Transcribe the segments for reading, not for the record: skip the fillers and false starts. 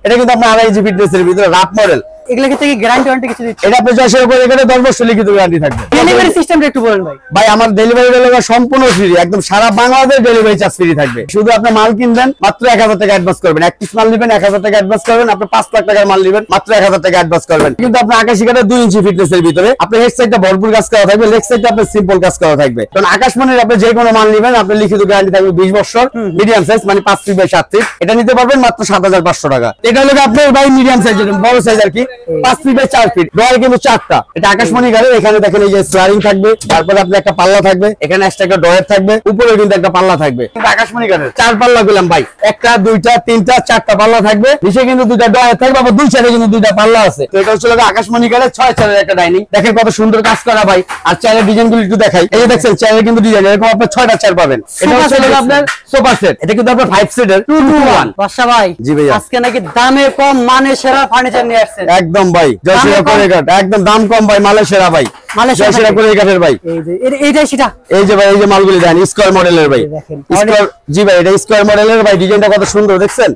এটা কিন্তু আপনার 2.5 ইঞ্চি ফিটনেসের ভিতরে রাফ মডেল। এগুলা কি গ্যারান্টি ওয়ারেন্টি কিছু দিচ্ছে? এটা আপনি 600 করে এখানে 10 বছর লিখিত গ্যারান্টি থাকবে। ডেলিভারি সিস্টেমটা একটু বলেন ভাই। ভাই আমার ডেলিভারি ডেলিভারি সম্পূর্ণ ফ্রি, একদম সারা বাংলাদেশ ডেলিভারি চার্জ ফ্রি থাকবে। শুধু আপনি মাল কিনবেন মাত্র 1000 টাকা অ্যাডভান্স করবেন, এক পিস মাল নেবেন 1000 টাকা অ্যাডভান্স করবেন, আপনি 5 লাখ টাকার মাল নেবেন মাত্র 1000 টাকা অ্যাডভান্স করবেন। কিন্তু আপনি আকাশী কাঠের 2 ইঞ্চি ফিটনেসের ভিতরে আপনি হেড সাইডটা ভরপুর কাজ করা থাকবে, লেগ সাইডটা আপনার সিম্পল কাজ করা থাকবে। কারণ আকাশমণির আপনি যে কোনো মাল নেবেন আপনি লিখিত গ্যারান্টি থাকবে 20 বছর, মিডিয়াম সাইজ মানে 5 ফিট বাই 7 ফিট। এটা নিতে পারবেন মাত্র 7500 টাকা। এটা হলো আপনার ভাই মিডিয়াম সাইজের, বড় সাইজ আর কি 5 ফিট বাই 4 ফিট। ডয়ার কিন্তু 4টা। এটা আকাশমণি গাড়ি, এখানে দেখেন এই যে স্লারিং থাকবে, তারপরে আপনি একটা পাল্লা থাকবে, এখানে এক্সট্রা একটা ডয়ার থাকবে, উপরে কিন্তু একটা পাল্লা থাকবে। কিন্তু আকাশমণি গাড়ির 4 পাল্লা দিলাম ভাই, 1টা 2টা 3টা 4টা পাল্লা থাকবে, নিচে কিন্তু 2টা ডয়ার থাকবে, আবার দুই সাইডে কিন্তু 2টা পাল্লা আছে। তো এটা হচ্ছে আকাশমণি গাড়ির 6 চারের একটা ডাইনিং। দেখেন কত সুন্দর কাজ করা ভাই। আর চেয়ারের ডিজাইন গুলো একটু দেখাই। এই যে দেখছেন চেয়ারের কিন্তু ডিজাইন এরকম আপনার 6টা চেয়ার পাবেন। এটা হচ্ছে আপনার সোফা সেট, এটা কিন্তু আপনার 5 সিটার 2 to 1। বাদশা ভাই জি ভাই, আজকে নাকি দামে কম মানে সেরা ফার্নিচার নিয়ে আসছেন। একদম ভাই জয়সিরা করে কাঠ, একদম দাম কম ভাই, মালের সেরা ভাই, জয়সিরা করে কাঠের ভাই। এই যে এইটাই সেটা। এই যে ভাই এই যে মালগুলি দেন স্কয়ার মডেলের ভাই, স্কয়ার। জি ভাই এটা স্কয়ার মডেলের ভাই, ডিজাইনটা কত সুন্দর দেখছেন,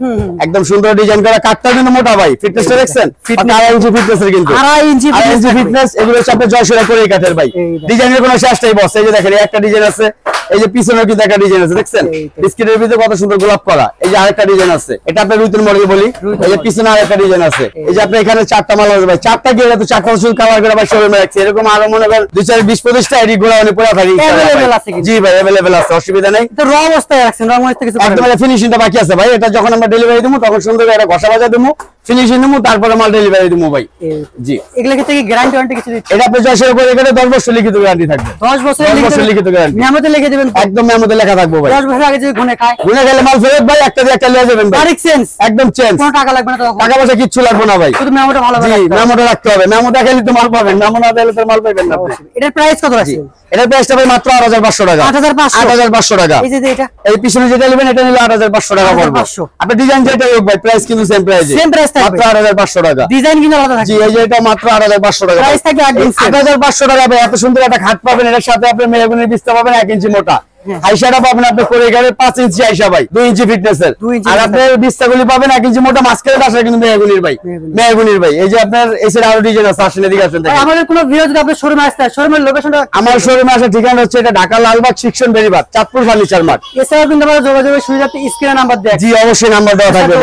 একদম সুন্দর ডিজাইন করা। কাঠটা কিন্তু মোটা ভাই, ফিটনেসটা দেখছেন 2.5 ইঞ্চি ফিটনেসের কিন্তু 2.5 ইঞ্চি ফিটনেস। এগুলো হচ্ছে আপনার জয়সিরা করে কাঠের ভাই। ডিজাইনের কোনো শেষ নাই বস। এই যে দেখেন একটা ডিজাইন আছে, এই যে পিছনের কিন্তু একটা ডিজাইন আছে দেখছেন, বিস্কিটের ভিতরে কত সুন্দর গোলাপ করা। এই যে আরেকটা ডিজাইন আছে, এটা আপনার রুইতুল মডেল বলি। এই যে পিছনে আরেকটা ডিজাইন আছে, এই যে আপনি এখানে 4টা মাল আছে ভাই, 4টা গিয়ে তো 4টা শুধু কালার করে ভাই শোরুমে রাখছি। এরকম আরো মনে করেন 2-4-20-25টা এডি গোলা মানে পুরো থাকি अवेलेबल আছে। জি ভাই अवेलेबल আছে, অসুবিধা নাই। তো র অবস্থায় রাখছেন, রং অবস্থা কিছু একদম ফিনিশিংটা বাকি আছে ভাই। এটা যখন আমরা ডেলিভারি দেবো তখন সুন্দর করে এটা ঘষা বাজা দেবো, ফিনিশিং দেবো, তারপরে মাল ডেলিভারি দেবো ভাই। জি এগুলা কি গ্যারান্টি ওয়ারেন্টি কিছু দিচ্ছে? এটা আপনি 600 করে এখানে 10 বছর লিখিত গ্যারান্টি থাকবে। 10 বছর লিখিত গ্যারান্টি মেমোতে লিখে দিবেন, একদম মেমোতে লেখা থাকবে ভাই। 10 বছর আগে যদি গুনে খায়, গুনে গেলে মাল ফেরত ভাই, একটা দিয়ে একটা নিয়ে যাবেন ভাই, ডাইরেক্ট চেঞ্জ, একদম চেঞ্জ, কোনো টাকা লাগবে না। তো টাকা পয়সা কিচ্ছু লাগবে না ভাই, শুধু মেমোটা ভালো জি মেমোটা রাখতে হবে। মেমো দেখাইলে তো মাল পাবেন, মেমো না দিলে তো মাল পাবেন না। এটার প্রাইস কত রাখছেন? এটার প্রাইসটা ভাই মাত্র 8500 টাকা। 8500 টাকা। এই যে এটা এই পিছনে যেটা নেবেন এটা নিলে 8500 টাকা পড়বে। আপনি ডিজাইন যেটা হোক ভাই, প্রাইস কিন্তু সেম প্রাইসে, সেম প্রাইস থাকবে, মাত্র 8500 টাকা। ডিজাইন কিন্তু আলাদা থাকবে। জি এই যে এটা মাত্র 8500 টাকা প্রাইস থাকবে, 8500 টাকা ভাই। এত সুন্দর একটা খাট পাবেন, এর সাথে আপনি মেহগনির বিছনা পাবেন 1 ইঞ্চি মোটা, আইসাটা পাবেন আপনি করে গেলে 5 ইঞ্চি আইসা ভাই, 2 ইঞ্চি ফিটনেসের। আর আপনার বিছনাগুলি পাবেন 1 ইঞ্চি মোটা, মাঝখানে আসলে কিন্তু মেহগনির ভাই, মেহগনির ভাই। এই যে আপনার এসে আরো ডিজাইন আছে, আসলে দিকে আছেন দেখেন। আমাদের কোনো ভিডিও যদি আপনি শোরুমে আসতে হয়, শোরুমের লোকেশনটা? আমার শোরুমে আসার ঠিকানা হচ্ছে এটা Dhaka Lalbagh section Beribadh, Chandpur furniture mart. এছাড়াও কিন্তু আমাদের যোগাযোগের সুবিধাতে স্ক্রিনে নাম্বার দেয়া। জি অবশ্যই নাম্বার দেওয়া থাকবে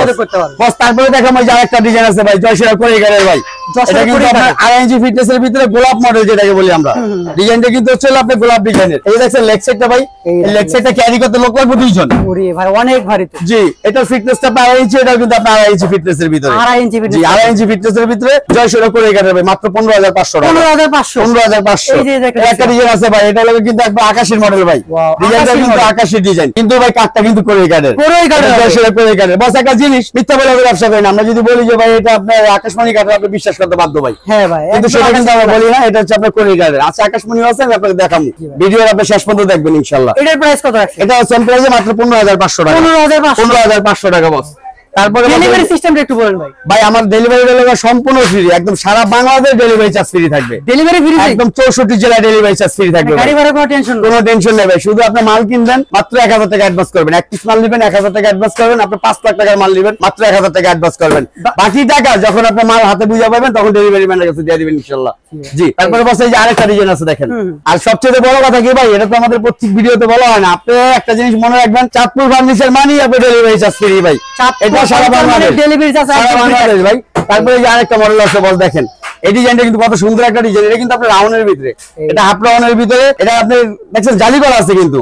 বস। তারপরে দেখাম ওই যে আরেকটা ডিজাইন আছে ভাই, জয়সিরা করে গেলের ভাই। এটা কিন্তু আপনার 2.5 ইঞ্চি ফিটনেসের ভিতরে গোলাপ মডেল যেটাকে বলি আমরা। ডিজাইনটা কিন্তু হচ্ছে আপনার গোলাপ ডিজাইনের। এই দেখছেন লেগ সাইডটা ভাই, এই লেগ সাইডটা ক্যারি করতে লোক লাগবে 2 জন। ওরে ভাই অনেক ভারী তো। জি এটা ফিটনেসটা 2.5 ইঞ্চি, এটা কিন্তু আপনার 2.5 ইঞ্চি ফিটনেসের ভিতরে। 2.5 ইঞ্চি ফিটনেস। জি 2.5 ইঞ্চি ফিটনেসের ভিতরে জয়সিরা করে গেলে ভাই মাত্র 15500 টাকা। 15500। এই যে একটা ডিজাইন আছে ভাই, এটা হলো কিন্তু একবার আকাশের মডেল ভাই। ডিজাইনটা কিন্তু আকাশের ডিজাইন, কিন্তু ভাই কাটটা কিন্তু করে গেলে জয়সিরা করে গেলে। বস একটা জিনিস মিথ্যা বলে ব্যবসা করেন। আমরা যদি বলি যে ভাই এটা আপনার আকাশমণি কাটে, আপনি বিশ্বাস করতে বাধ্য ভাই। হ্যাঁ ভাই, কিন্তু সেটা কিন্তু আমরা বলি না, এটা হচ্ছে আপনার করে গেলে। আচ্ছা আকাশমণি আছে, আমি আপনাকে দেখাবো, ভিডিও আপনি শেষ পর্যন্ত দেখবেন ইনশাআল্লাহ। এটার প্রাইস কত রাখছেন? এটা সেম প্রাইসে মাত্র 15500 টাকা। 15500 টাকা বস। তারপরে ডেলিভারি সিস্টেমটা একটু বলেন ভাই। ভাই আমার ডেলিভারি ডেলিভারি সম্পূর্ণ ফ্রি, একদম সারা বাংলাদেশ ডেলিভারি চার্জ ফ্রি থাকবে। ডেলিভারি ফ্রি একদম 64 জেলায় ডেলিভারি চার্জ ফ্রি থাকবে। গাড়ি ভাড়া কোনো টেনশন নেই ভাই। শুধু আপনি মাল কিনবেন মাত্র 1000 টাকা অ্যাডভান্স করবেন, এক পিস মাল নেবেন 1000 টাকা অ্যাডভান্স করবেন, আপনি 5 লাখ টাকার মাল নেবেন মাত্র 1000 টাকা অ্যাডভান্স করবেন। বাকি টাকা যখন আপনি মাল হাতে বুঝা পাবেন তখন ডেলিভারি ম্যানের কাছে দিয়ে দিবেন ইনশাআল্লাহ। জি তারপরে বস এই যে আরেকটা ডিজাইন আছে দেখেন। আর সবচেয়ে বড় কথা কি ভাই, এটা তো আমাদের প্রত্যেক ভিডিওতে বলা হয় না, আপনি একটা জিনিস মনে রাখবেন, চাঁদপুর ফার্নিচার মানি আপনি ডেলিভারি চার্জ ফ্রি ভাই। এটা সারা বাংলাদেশ ডেলিভারি চার্জ ভাই। তারপরে এই যে আরেকটা মডেল আছে বস দেখেন, এই ডিজাইনটা কিন্তু কত সুন্দর একটা ডিজাইন। এটা কিন্তু আপনার রাউন্ডের ভিতরে, এটা হাফ রাউন্ডের ভিতরে, এটা আপনি দেখছেন জালি করা আছে কিন্তু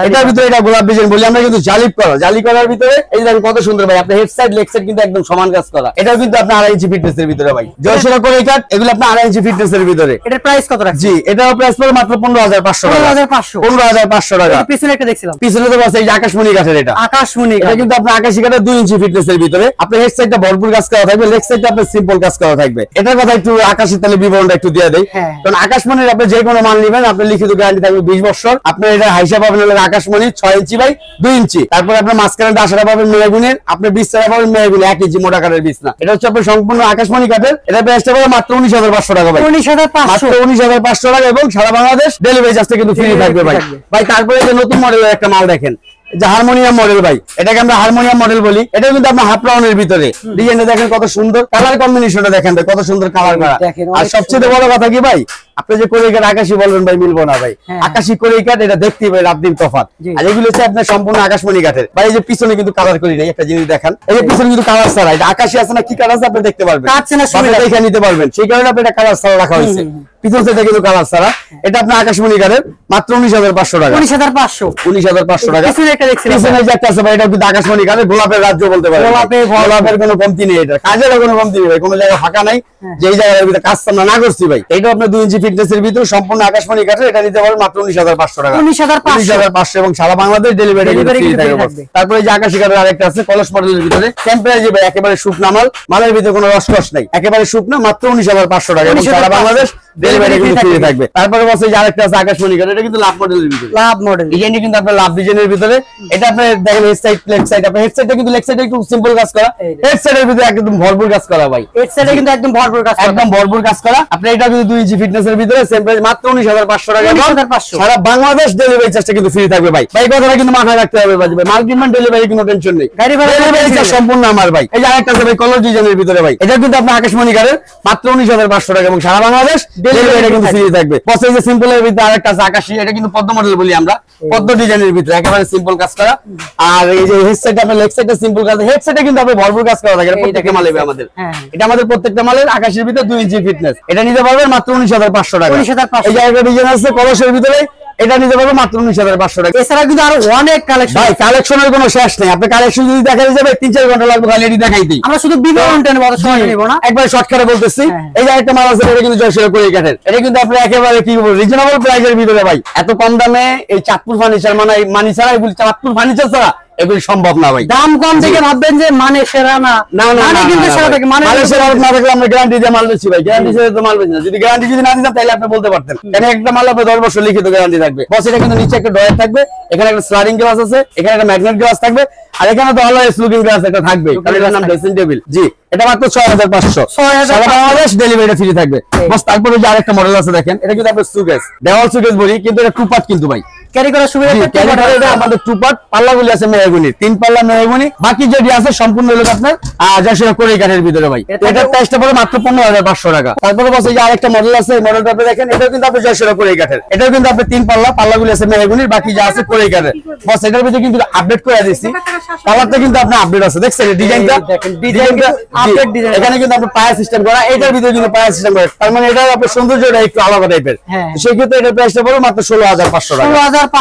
এটার ভিতরে, এটা গোলাপ ডিজাইন বলি আমরা, কিন্তু জালি করার ভিতরে এই দেখেন কত সুন্দর ভাই। আপনার হেড সাইড লেগ সাইড কিন্তু একদম সমান কাজ করা। এটাও কিন্তু আপনার 2.5 ইঞ্চি ফিটনেসের ভিতরে ভাই, জয়সিরা করে কাট, এগুলো আপনার 2.5 ইঞ্চি ফিটনেসের ভিতরে। এটার প্রাইস কত রাখছেন? জি এটাও প্রাইস পড়ে মাত্র 15500 টাকা। 15500 টাকা। পিছনে একটা দেখছিলাম, পিছনে তো আছে এই যে আকাশমণি কাঠের। এটা আকাশমণি কাঠ, এটা কিন্তু আপনার আকাশী কাঠের 2 ইঞ্চি ফিটনেসের ভিতরে। আপনার হেড সাইডটা ভরপুর কাজ করা থাকবে, লেগ সাইডটা আপনার সিম্পল কাজ করা থাকবে। এটার কথা একটু আকাশী তাহলে বিবরণটা একটু দিয়ে দেই। কারণ আকাশমণির আপনি যে কোনো মাল নেবেন আপনি লিখিত গ্যারান্টি থাকবে 20 বছর। আপনি এটা হাইসা পাবেন হলো আকাশমণি 6 ইঞ্চি বাই 2 ইঞ্চি। তারপর আপনার মাঝখানে ডাসাটা পাবেন মেহগুনির, আপনি বিছনা পাবেন মেহগুনি 1 ইঞ্চি মোটা কাঠের বিছনা। এটা হচ্ছে আপনার সম্পূর্ণ আকাশমণি কাঠের। এটা প্রাইসটা পাবেন মাত্র 19500 টাকা ভাই। 19500 টাকা এবং সারা বাংলাদেশ ডেলিভারি চার্জটা কিন্তু ফ্রি থাকবে ভাই। ভাই তারপরে যে নতুন মডেলের একটা মাল দেখেন, যে হারমোনিয়াম মডেল ভাই, এটাকে আমরা হারমোনিয়াম মডেল বলি। এটা কিন্তু আপনার হাফ রাউন্ডের ভিতরে ডিজাইনটা দেখেন কত সুন্দর, কালার কম্বিনেশনটা দেখেন ভাই কত সুন্দর কালার করা। আর সবচেয়ে বড় কথা কি ভাই, আপনি যে কোরিয়া কাট আকাশী বলবেন ভাই মিলবো না ভাই, আকাশী কোরিয়া কাট এটা দেখতেই ভাই রাত দিন তফাৎ। আর এগুলো হচ্ছে আপনার সম্পূর্ণ আকাশমণি কাঠের ভাই। এই যে পিছনে কিন্তু কালার করি নাই, একটা জিনিস দেখান, এই যে পিছনে কিন্তু কালার ছাড়া, এটা আকাশী আছে না কি কালার আছে আপনি দেখতে পারবেন, দেখে নিতে পারবেন, সেই কারণে আপনি এটা কালার ছাড়া রাখা হয়েছে। পিছন সাইডে কিন্তু কালার ছাড়া, এটা আপনার আকাশমণি কাঠের মাত্র 19,500 টাকা। 19,500 টাকা। পিছনে যে একটা আছে ভাই, এটা কিন্তু আকাশমণি কাঠের গোলাপের রাজ্য বলতে পারেন, গোলাপের কোনো কমতি নেই, এটা কাজের কোনো কমতি নেই ভাই, কোনো জায়গায় ফাঁকা নাই যে এই জায়গার ভিতরে কাজ আমরা না করছি ভাই। এটা আপনার 2 ইঞ্চি ফিটনেসের ভিতরে সম্পূর্ণ আকাশমণি কাঠের, এটা নিতে পারবেন মাত্র 19,500 টাকা। 19,500 এবং সারা বাংলাদেশ ডেলিভারি থাকবে। তারপরে যে আকাশী কাঠের আরেকটা আছে কলস মডেলের ভিতরে, টেম্পারেচার ভাই একেবারে শুকনা মাল, মালের ভিতরে কোনো রসকস নাই, একেবারে শুকনা, মাত্র 19,500 টাকা এবং সারা বাংলাদেশ ডেলিভারি ফ্রি থাকবে। তারপরে বসে যে আরেকটা আছে আকাশমণি কাঠের, এটা কিন্তু লাভ মডেলের ভিতরে, লাভ মডেল ডিজাইনটা কিন্তু আপনার লাভ ডিজাইনের ভিতরে। এটা আপনার দেখেন হেড সাইড লেগ সাইড, আপনার হেড সাইডটা কিন্তু লেগ সাইডে একটু সিম্পল কাজ করা, হেড সাইডের ভিতরে একদম ভরপুর কাজ করা ভাই, হেড সাইডে কিন্তু একদম ভরপুর কাজ, একদম ভরপুর কাজ করা। আপনি এটা কিন্তু 2 ইঞ্চি ফিটনেসের ভিতরে সেম প্রাইস মাত্র 19,500 টাকা। 19,500 সারা বাংলাদেশ ডেলিভারি চার্জটা কিন্তু ফ্রি থাকবে ভাই। ভাই কথাটা কিন্তু মাথায় রাখতে হবে ভাই, মাল কিনবেন ডেলিভারি কোনো টেনশন নেই, গাড়ি ভাড়া ডেলিভারি চার্জ সম্পূর্ণ আমার ভাই। এই যে আরেকটা আছে ভাই কলর ডিজাইনের ভিতরে ভাই, এটা কিন্তু আপনার আকাশমণি কাঠের মাত্র 19,500 টাকা এবং সারা বাংলাদেশ ডেলিভারি কিন্তু ফ্রি থাকবে। পথে যে সিম্পলের ভিতরে আরেকটা আছে আকাশী, এটা কিন্তু পদ্ম মডেল বলি আমরা, পদ্ম ডিজাইনের ভিতরে একেবারে সিম্পল কাজ করা। আর এই যে হেড সাইড আপনার লেগ সাইডে সিম্পল কাজ, হেড সাইডে কিন্তু আপনি ভরপুর কাজ করা থাকে, প্রত্যেকটা মালে আমাদের, এটা আমাদের প্রত্যেকটা মালের আকাশের ভিতরে 2 ইঞ্চি ফিটনেস, এটা নিতে পারবেন মাত্র 19,500 টাকা। 19,500 এই যে একটা ডিজাইন আছে কলসের ভিতরে, এটা নিতে পারবেন মাত্র 19,500 টাকা। এছাড়া কিন্তু আরো অনেক কালেকশন ভাই, কালেকশনের কোনো শেষ নেই। আপনি কালেকশন যদি দেখাতে যাবে 3-4 ঘন্টা লাগবে খালি এটি দেখাইতেই। আমরা শুধু বিবরণটা নেব, সময় নেব না, একবার শর্টকাটে বলতেছি। এই যে একটা মাল আছে, এটা কিন্তু জয়সিরা কোরিয়া কাঠের, এটা কিন্তু আপনি একেবারে কি বলবো রিজনেবল প্রাইসের ভিতরে ভাই। এত কম দামে এই চাঁদপুর ফার্নিচার মানি ছাড়া, এগুলি চাঁদপুর ফার্নিচার ছাড়া এগুলি সম্ভব না ভাই। দাম কম থেকে ভাববেন যে মানে সেরা না, মানে কিন্তু সেরা থাকে, মানে সেরা না থাকলে আমরা গ্যারান্টি দিয়ে মাল বেচি ভাই, গ্যারান্টি দিয়ে তো মাল বেচি না। যদি গ্যারান্টি যদি না দিতাম তাহলে আপনি বলতে পারতেন, কেন একটা মাল আপনি 10 বছর লিখিত গ্যারান্টি থাকবে বস। এটা কিন্তু নিচে একটা ডয়ার থাকবে, এখানে একটা স্লাইডিং গ্লাস আছে, এখানে একটা ম্যাগনেট গ্লাস থাকবে, আর এখানে তো অলওয়েজ লুকিং গ্লাস একটা থাকবে, কারণ এটার নাম ড্রেসিং টেবিল। জি, এটা মাত্র 6,500, সারা বাংলাদেশ ডেলিভারি ফ্রি থাকবে বস। তারপরে যে আরেকটা মডেল আছে দেখেন, এটা কিন্তু আপনার সুকেস, দেওয়াল সুকেস বলি, কিন্তু এটা 2 পার্ট কিন্তু ভাই, ক্যারি করার সুবিধা। এটা আমাদের 2 পার্ট, পাল্লাগুলি আছে মেহগনি, 3 পাল্লা মেহগনি, বাকি যেটি আছে সম্পূর্ণ হলো আপনার জয়সিরা কোরিয়া কাঠের ভিতরে ভাই। এটার প্রাইসটা পড়ে মাত্র 15,500 টাকা। তারপরে বসে যে আরেকটা মডেল আছে, এই মডেলটা আপনি দেখেন, এটাও কিন্তু আপনি জয়সিরা কোরিয়া কাঠের, এটাও কিন্তু আপনি 3 পাল্লা, পাল্লাগুলি আছে মেহগনির, বাকি যা আছে কোরিয়া কাঠের বস। এটার ভিতরে কিন্তু আপডেট করে দিয়েছি, কালারটা কিন্তু আপনার আপডেট আছে, দেখছেন ডিজাইনটা, ডিজাইনটা আপডেট ডিজাইন। এখানে কিন্তু আপনি পায়া সিস্টেম করা, এটার ভিতরে কিন্তু পায়া সিস্টেম করা, তার মানে এটা আপনার সৌন্দর্যটা একটু আলাদা টাইপের। সেই ক্ষেত্রে এটার প্রাইসটা পড়ে মাত্র 16,500 টাকা।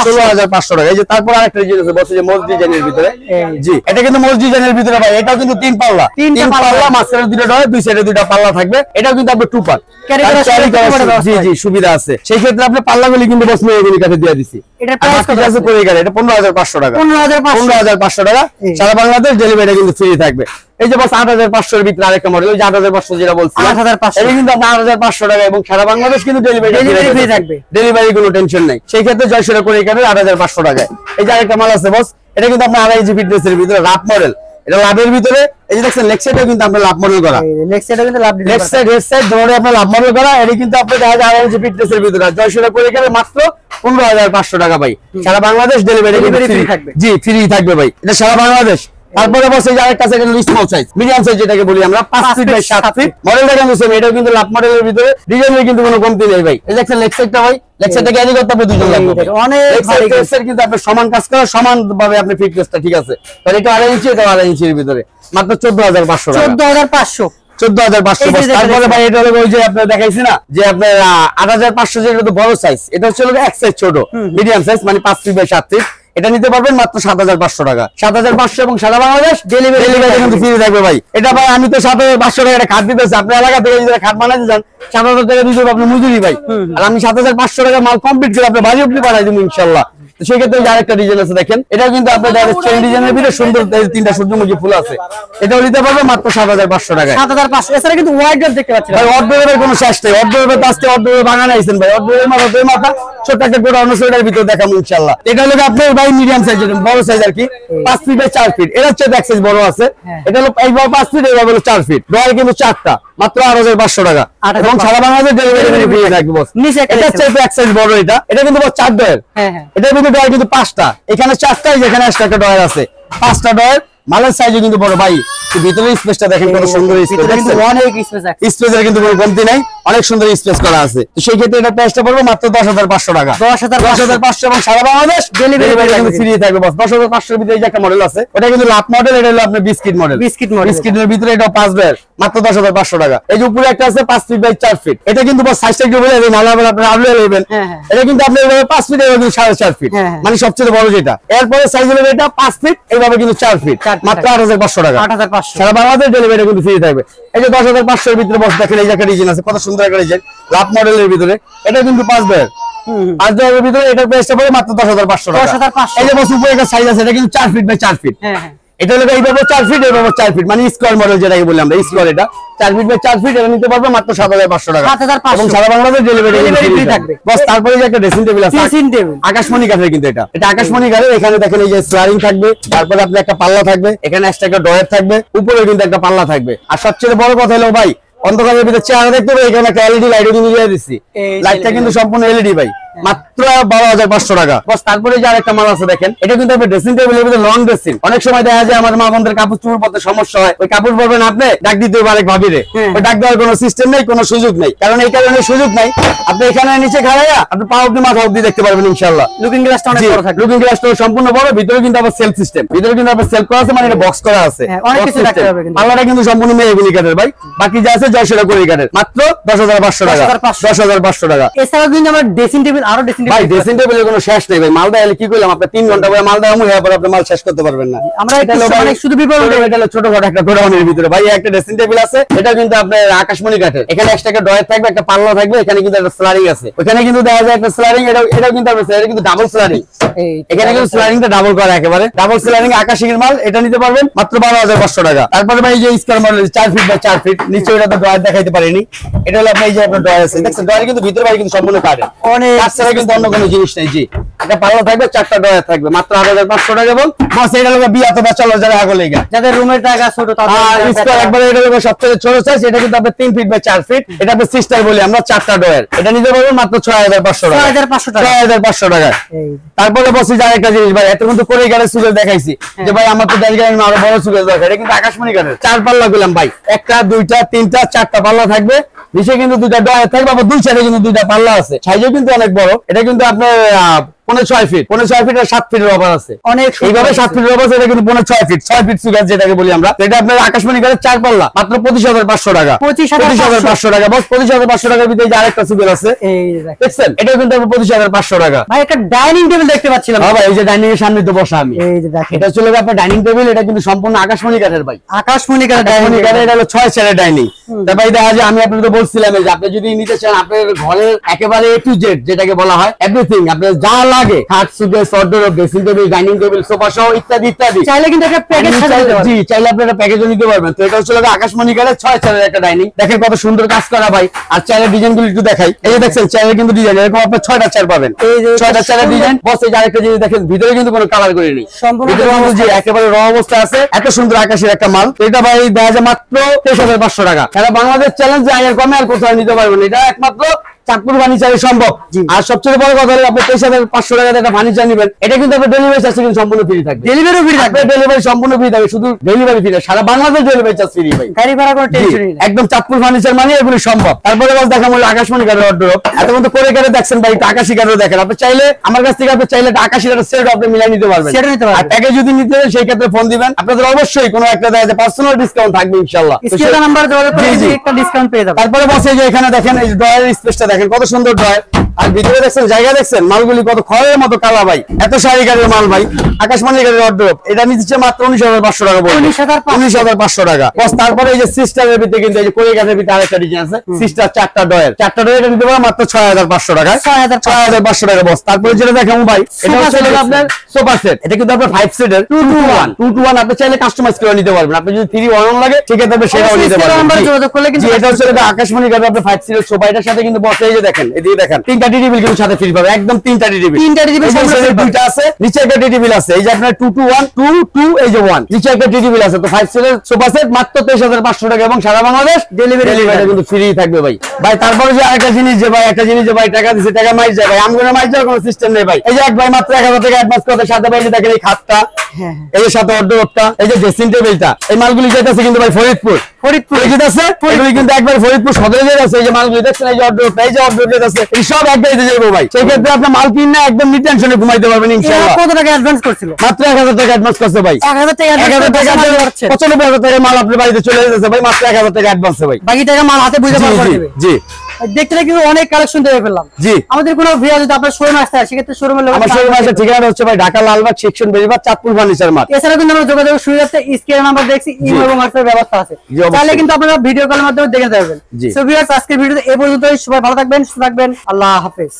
16,500 টাকা। এই যে তারপর আরেকটা ডিজাইন আছে বসে যে মোজ ডিজাইনের ভিতরে, জি এটা কিন্তু মোজ ডিজাইনের ভিতরে ভাই, এটাও কিন্তু 3 পাল্লা, 3 পাল্লা, মাঝখানে 2টা ডয়, 2 সাইডে 2টা পাল্লা থাকবে, এটাও কিন্তু আপনি 2 পার্ট ক্যারি করার জি জি সুবিধা আছে। সেই ক্ষেত্রে আপনি পাল্লাগুলি কিন্তু বস মেহগনি কাঠে দিয়ে দিছি। এটা প্রাইস কত আছে কোরিয়া কাঠে? এটা 15,500 টাকা। 15,500 টাকা, সারা বাংলাদেশ ডেলিভারি কিন্তু ফ্রি থাকবে। এই যে বস 8,500 এর ভিতরে আরেকটা মডেল, ওই যে 8,500 যেটা বলছি, 8,500 এটা কিন্তু আপনার 8,500 টাকা এবং সারা বাংলাদেশ কিন্তু ডেলিভারি ফ্রি থাকবে, ডেলিভারি কোনো টেনশন নাই। সেই ক্ষেত্রে জয়সিরা কোরিয়া কাঠের 8,500 টাকায়। এই যে আরেকটা মাল আছে বস, এটা কিন্তু আপনার 2.5 ইঞ্চি ফিটনেসের ভিতরে রাফ মডেল, এটা লাভের ভিতরে। এই যে দেখছেন লেগ সাইডে কিন্তু আপনার লাভ মডেল করা, লেগ সাইডে কিন্তু লাভ, লেগ সাইড হেড সাইড দুটোই আপনার লাভ মডেল করা। এটা কিন্তু আপনি দেখা যায় 2.5 ইঞ্চি ফিটনেসের ভিতরে জয়সিরা কোরিয়া কাঠের মাত্র 15,500 টাকা ভাই। সারা বাংলাদেশ ডেলিভারি ফ্রি থাকবে, জি ফ্রি থাকবে ভাই, এটা সারা বাংলাদেশ। তারপরে বসে যে আরেকটা আছে, এটা স্মল সাইজ, মিডিয়াম সাইজ যেটাকে বলি আমরা, 5 ফিট বাই 7 ফিট মডেলটা কিন্তু সেম, এটাও কিন্তু লাভ মডেলের ভিতরে, ডিজাইনের কিন্তু কোনো কমতি নেই ভাই। এই দেখছেন লেগ সাইডটা ভাই, লেগ সাইডটা ক্যারি করতে আপনি দুজন লাগবে, অনেক ভারী কিন্তু আপনি সমান কাজ করা, সমান ভাবে আপনি ফিটনেসটা ঠিক আছে। তাহলে এটা 2.5 ইঞ্চি, এটা 2.5 ইঞ্চির ভিতরে মাত্র 14,500 টাকা। 14,500 তারপরে ভাই এটা হলো ওই যে আপনার দেখাইছি না যে আপনার 8,500, যেটা তো বড় সাইজ, এটা হচ্ছে এক সাইজ ছোট মিডিয়াম সাইজ, মানে 5 ফিট বাই 7 ফিট। এটা নিতে পারবেন মাত্র 7,500 টাকা। 7,500 এবং সারা বাংলাদেশ ডেলিভারি কিন্তু ফ্রি থাকবে ভাই। এটা ভাই আমি তো 7,500 টাকা খাট দিতেছি, আপনার এলাকা থেকে যদি খাট বানাতে চান 7,000 টাকা দিতে হবে আপনার মজুরি ভাই, আর আমি 7,500 টাকা মাল কমপ্লিট করে আপনার বাড়ি অবধি পাঠাই দেবো ইনশাল্লাহ। সেই ক্ষেত্রে আরেকটা ডিজাইন আছে দেখেন, এটা কিন্তু আপনার চেন ডিজাইনের ভিতরে সুন্দর 3টা সূর্যমুখী ফুল আছে, এটাও নিতে পারবে মাত্র 7,500 টাকা। 7,500 এছাড়া কিন্তু ওয়াইডার দেখতে পাচ্ছেন ভাই, অর্ডারের কোনো শেষ নেই, অর্ডারের তো আজকে অর্ডারে বানানো আইছেন ভাই, অর্ডারের মাথা দুই মাথা ছোট একটা গোটা অনুসারের ভিতরে দেখাবো ইনশাআল্লাহ। এটা হলো আপনার ভাই মিডিয়াম সাইজের, বড় সাইজ আর কি, 5 ফিট বাই 4 ফিট, এটা হচ্ছে এক সাইজ বড় আছে, এটা হলো এই বড় 5 ফিট, এটা হলো 4 ফিট, ডয়ার কিন্তু 4টা, মাত্র 8,500 টাকা এবং সারা বাংলাদেশ ডেলিভারি ফ্রি থাকবে বস। নিচে এটা হচ্ছে এক সাইজ বড়, এটা কিন্তু বস 4 ডয়ার, এটার ভিতরে কিন্তু ডয়ার কিন্তু 5টা, এখানে 4টা, এখানে একটা ডয়ার আছে, 5টা ডয়ার। মালের সাইজে কিন্তু বড় ভাই, ভিতরে স্পেসটা দেখেন কত সুন্দর স্পেস, কিন্তু অনেক স্পেস আছে, স্পেসের কিন্তু কোনো কমতি নাই, অনেক সুন্দর স্পেস করা আছে। তো সেই ক্ষেত্রে এটা প্রাইসটা পড়বে মাত্র 10,500 টাকা। 10,500 এবং সারা বাংলাদেশ ডেলিভারি কিন্তু ফ্রি থাকবে বস। 10,500 এর ভিতরে এই যে একটা মডেল আছে, ওটা কিন্তু লাভ মডেল, এটা হলো আপনার বিস্কিট মডেল। বিস্কিটের ভিতরে এটা 5 বের, মাত্র 10,500 টাকা। এই যে উপরে একটা আছে 5 ফিট বাই 4 ফিট, এটা কিন্তু বস সাইজটা একটু বলে দিন, নালে আপনারা আপনি নেবেন। এটা কিন্তু আপনি 5 ফিট এবং 4.5 ফিট, মানে সবচেয়ে বড় যেটা। এরপরে সাইজ হলো এটা 5 ফিট, এইভাবে কিন্তু 4 ফিট, মাত্র 8,500 টাকা। 8,500 সারা বাংলাদেশ ডেলিভারি কিন্তু ফ্রি থাকবে। এই যে 10,500 এর ভিতরে বস দেখেন, এই যে একটা ডিজাইন আছে, কত সুন্দর একটা ডিজাইন, লাভ মডেলের ভিতরে। এটা কিন্তু 5 বের, 5 বেরের ভিতরে এটার প্রাইসটা পড়ে মাত্র 10,500 টাকা। 10,500 এই যে বস উপরে একটা সাইজ আছে, এটা কিন্তু 4 ফিট বাই 4 ফিট। এটা হলো এইভাবে 4 ফিট, এইভাবে 4 ফিট, মানে স্কয়ার মডেল যেটাকে বলি আমরা, স্কয়ার। এটা 4 ফিট বাই 4 ফিট, এটা নিতে পারবে মাত্র 7,500 টাকা। 7,500 এবং সারা বাংলাদেশ ডেলিভারি ফ্রি থাকবে। বস তারপরে যে একটা ড্রেসিং টেবিল আছে, ড্রেসিং টেবিল আকাশমণি কাঠের, কিন্তু এটা আকাশমণি কাঠের। এখানে দেখেন এই যে স্লারিং থাকবে, তারপরে আপনি একটা পাল্লা থাকবে, এখানে একটা ডয়ার থাকবে, উপরে কিন্তু একটা পাল্লা থাকবে। আর সবচেয়ে বড় কথা হলো ভাই, অন্ধকারের ভিতরে চেহারা দেখতে হবে, এখানে একটা এলইডি লাইটও কিন্তু দিয়ে দিচ্ছি। লাইটটা কিন্তু সম্পূর্ণ এলইডি ভাই, মাত্র 12,500 টাকা। বস তারপরে যে আরেকটা মাল আছে দেখেন, এটা কিন্তু আপনার ড্রেসিং টেবিলের ভিতরে লং ড্রেসিং। অনেক সময় দেখা যায় আমার মা বোনদের কাপড় চোপড় পরতে সমস্যা হয়, ওই কাপড় পরবেন আপনি, ডাক দিতে হবে আরেক ভাবিরে, ওই ডাক দেওয়ার কোনো সিস্টেম নেই, কোনো সুযোগ নেই। কারণ এই কারণে সুযোগ নাই, আপনি এখানে নিচে খাড়াইয়া আপনি পা অব্দি মাথা অব্দি দেখতে পারবেন ইনশাআল্লাহ। লুকিং গ্লাসটা অনেক বড় থাকে, লুকিং গ্লাসটা সম্পূর্ণ বড়, ভিতরে কিন্তু আবার সেলফ সিস্টেম, ভিতরে কিন্তু আবার সেলফ করা আছে, মানে এটা বক্স করা আছে, অনেক কিছু রাখতে হবে। কিন্তু পাল্লাটা কিন্তু সম্পূর্ণ মেহগনি কাঠের ভাই, বাকি যা আছে জয়সেরা করে কাঠের, মাত্র 10,500 টাকা। 10,500 টাকা। এছাড়াও কিন্তু আমার ড্রেসিং টেবিল, আরো ড্রেসিং ভাই টেবিল, ড্রেসিং টেবিলের কোনো শেষ নেই ভাই। মালদা এলে কি কইলাম, আপনি 3 ঘন্টা পরে মালদা আমু হয়ে পরে আপনি মাল শেষ করতে পারবেন না। আমরা অনেক শুধু বিবরণ, এটা হলো ছোটখাটো একটা গোডাউনের ভিতরে ভাই একটা ড্রেসিং টেবিল আছে, এটা কিন্তু আপনার আকাশমণি কাঠের। এখানে একটা ডয়ার থাকবে, একটা পাল্লা থাকবে, এখানে কিন্তু একটা স্লারিং আছে, ওখানে কিন্তু দেখা যায় একটা স্লারিং, এটা কিন্তু আপনার এটা কিন্তু ডাবল স্লারিং। এখানে কিন্তু স্লারিংটা ডাবল করা, একেবারে ডাবল স্লারিং আকাশিকের মাল। এটা নিতে পারবেন মাত্র 12,500 টাকা। তারপরে ভাই এই যে square model 4 feet by 4 feet, নিচে এটা তো ডয়ার দেখাইতে পারিনি। এটা হলো আপনার এই যে আপনার ডয়ার আছে, দেখছেন ডয়ার কিন্তু ভিতরে ভাই কিন্তু সম্পূর্ণ কাঠের, অনেক কাঠ ছাড়া কিন্তু অন্য কোনো জিনিস নেই। জি এটা পাল্লা থাকবে, 4টা ডয়ার থাকবে, মাত্র 8,500 টাকা। এবং বস এটা হলো বিয়া তো চলো যারা আগলে গা, যাদের রুমের জায়গা ছোট, আর স্কয়ার একবারে এটা হলো সবচেয়ে ছোট সাইজ। এটা কিন্তু আপনার 3 ফিট বাই 4 ফিট, এটা আপনার সিস্টার বলি আমরা, 4টা ডয়ার। এটা নিতে পারবেন মাত্র 6,500 টাকা। 6,500 টাকা। তারপরে বসি যা একটা জিনিস ভাই, এত কিন্তু করে গেলে সুযোগ দেখাইছি যে ভাই আমার তো ডাইনিং আরো বড় সুযোগ দরকার। এটা কিন্তু আকাশমণি কাঠের 4 পাল্লা পেলাম ভাই, 1টা 2টা 3টা 4টা পাল্লা থাকবে, নিচে কিন্তু 2টা ডয়ার থাকবে, আবার দুই সাইডে কিন্তু 2টা পাল্লা আছে। সাইজও কিন্তু অনেক বড়। এটা কিন্তু আপনার 6.5 ফিট, 6.5 ফিট আর 7 ফিটের অফার আছে। অনেক এইভাবে 7 ফিটের অফার আছে, এটা কিন্তু 6.5 ফিট, 6 ফিট সুগার যেটাকে বলি আমরা। এটা আপনার আকাশমণি কাঠের 4 পাল্লা, মাত্র 25,500 টাকা। 25,500 টাকা। বস 25,500 টাকার ভিতরে যে আরেকটা সুগার আছে, এই দেখছেন, এটা কিন্তু 25,500 টাকা। ভাই একটা ডাইনিং টেবিল দেখতে পাচ্ছিলাম। হ্যাঁ ভাই এই যে ডাইনিং এর সামনে তো বসা আমি, এই যে দেখেন, এটা চলে আপনার ডাইনিং টেবিল। এটা কিন্তু সম্পূর্ণ আকাশমণি কাঠের ভাই, আকাশমণি কাঠের ডাইনিং কাঠের। এটা হলো 6 চেয়ারের ডাইনিং। তারপর দেখা যায় আমি আপনাদের বলছিলাম যে আপনি যদি নিতে চান আপনার ঘরের একেবারে A to Z যেটাকে বলা হয় এভরিথিং, আপনার যা লাগে, খাট সুকেস সর্ডার dressing table dining table sofa সহ ইত্যাদি ইত্যাদি, চাইলে কিন্তু একটা প্যাকেজ সাজাতে পারবেন। জি চাইলে আপনি একটা প্যাকেজও নিতে পারবেন। তো এটা হচ্ছে আকাশমণি কাঠের 6 চেয়ারের একটা ডাইনিং। দেখেন কত সুন্দর কাজ করা ভাই। আর চেয়ারের ডিজাইনগুলো একটু দেখাই। এই যে দেখছেন চেয়ারের কিন্তু ডিজাইন এরকম আপনি 6টা চেয়ার পাবেন, এই যে 6টা চেয়ারের ডিজাইন। বস এই যে আরেকটা জিনিস দেখেন, ভিতরে কিন্তু কোনো কালার করেনি, সম্পূর্ণ জি একেবারে র অবস্থা আছে। এত সুন্দর আকাশের একটা মাল। এটা ভাই দেখা যায় মাত্র 23,500 টাকা। এটা বাংলাদেশ চ্যালেঞ্জ, আগে কমে আর কোথাও নিতে পারবেন। এটা একমাত্র চাঁদপুর ফার্নিচারে সম্ভব। আর সবচেয়ে বড় কথা হলো আপনি 23,500 টাকাতে একটা ফার্নিচার নেবেন, এটা কিন্তু আপনার ডেলিভারি চার্জ কিন্তু সম্পূর্ণ ফ্রি থাকবে। ডেলিভারি ফ্রি থাকবে, ডেলিভারি সম্পূর্ণ ফ্রি থাকবে, শুধু ডেলিভারি ফ্রি না, সারা বাংলাদেশ ডেলিভারি চার্জ ফ্রি ভাই, গাড়ি ভাড়া কোনো টেনশন নেই। একদম চাঁদপুর ফার্নিচার মানে এগুলো সম্ভব। তারপরে বল দেখা হলো আকাশমণি কাঠের অর্ডার। এত মতো করে করে দেখছেন ভাই, আকাশী কাঠের দেখেন। আপনি চাইলে আমার কাছ থেকে আপনি চাইলে আকাশী কাঠের সেট আপনি মিলাই নিতে পারবেন, সেটা নিতে পারবেন। আর প্যাকেজ যদি নিতে চান সেই ক্ষেত্রে ফোন দিবেন, আপনাদের অবশ্যই কোনো একটা দেখা যায় পার্সোনাল ডিসকাউন্ট থাকবে ইনশাআল্লাহ। স্ক্রিনে নাম্বার যোগাযোগ করে একটা ডিসকাউন্ট পেয়ে যাবেন। তারপরে বসে যে এখানে দেখেন এই ড্রয়ারের স্পেসটা দেখেন কত সুন্দর ড্রয়ার। আর ভিতরে দেখছেন জায়গা দেখছেন, মালগুলি কত খয়ের মতো কালা ভাই, এত শাড়ি কাঠের মাল ভাই, আকাশমণি কাঠের অর্ডার। এটা নিচ্ছে মাত্র 19,500 টাকা বলবো, 19,500 টাকা। বস তারপরে এই যে সিস্টারের ভিতরে কিন্তু এই যে কোরিয়া কাঠের ভিতরে আরেকটা ডিজাইন আছে, সিস্টার 4টা ডয়ার, 4টা ডয়ার এটা নিতে পারবেন মাত্র 6,500 টাকা, 6,500 টাকা। বস তারপরে যেটা দেখাবো ভাই, এটা হচ্ছে আপনার সোফা সেট। এটা কিন্তু আপনার 5 সিটার 2 to 1 আপনি চাইলে কাস্টমাইজ করে নিতে পারবেন। আপনি যদি 3-1 লাগে ঠিক আছে, আপনি সেটাও নিতে পারবেন। এটা হচ্ছে আকাশমণি কাঠের আপনার 5 সিটার সোফা। এটার সাথে কিন্তু বস এই যে দেখেন, এদিকে দেখেন 3টা একটা টিভি কিন্তু সাথে ফ্রি পাবে, একদম 3টা টিভি। 3টা টিভি সামনে দুইটা আছে, নিচে একটা টিভি আছে। এই যে আপনার 2 to 1 2 2 এই যে 1 নিচে একটা টিভি আছে। তো 5 সিটের সোফা সেট মাত্র 23,500 টাকা এবং সারা বাংলাদেশ ডেলিভারি কিন্তু ফ্রি থাকবে ভাই। ভাই তারপরে যে আরেকটা জিনিস যে ভাই, একটা জিনিস যে ভাই টাকা দিছে টাকা মাইর যায় ভাই, আমগো মাইর যাওয়ার কোনো সিস্টেম নেই ভাই। এই যে এক ভাই মাত্র 1000 টাকা অ্যাডভান্স করতে, সাথে ভাই যে দেখেন এই খাটটা, এই যে সাথে অর্ডারটা, এই যে ড্রেসিং টেবিলটা, এই মালগুলি যেতেছে কিন্তু ভাই ফরিদপুর এই যে আছে, এগুলি কিন্তু একবার ফরিদপুর সদরে যেতেছে। এই যে মালগুলি দেখছেন, এই যে অর্ডারটা, এই যে অর্ডার যেতেছে, এই সব এক গাড়িতে যাবো ভাই। সেই ক্ষেত্রে আপনি মাল কিনে একদম নিটেনশনে ঘুমাইতে পারবেন ইনশাআল্লাহ। কত টাকা অ্যাডভান্স করছিল? মাত্র 1000 টাকা অ্যাডভান্স করছে ভাই। 1000 টাকা 1000 টাকা 95,000 টাকা মাল আপনার বাড়িতে চলে যেতেছে ভাই, মাত্র 1000 টাকা অ্যাডভান্সে ভাই। বাকি টাকা মাল হাতে বুঝে পাওয়া যাবে। জি দেখতে কিন্তু অনেক কালেকশন দেখে ফেললাম। জি আমাদের কোনো ভিডিও যদি আপনার শোরুমে আসতে হয় সেক্ষেত্রে শোরুমের লোক, আমার শোরুম আছে, ঠিকানা হচ্ছে ভাই Dhaka Lalbagh section Beribadh Chandpur furniture mart. এছাড়া কিন্তু আমরা যোগাযোগের সুবিধাতে স্ক্রিন নাম্বার দেখছি, ইমেল এবং হোয়াটসঅ্যাপ ব্যবস্থা আছে, চাইলে কিন্তু আপনারা ভিডিও কলের মাধ্যমে দেখে যাবেন। সো ভিউয়ার্স, আজকের ভিডিওতে এই পর্যন্তই। সবাই ভালো থাকবেন, সুস্থ থাকবেন, আল্লাহ হাফেজ।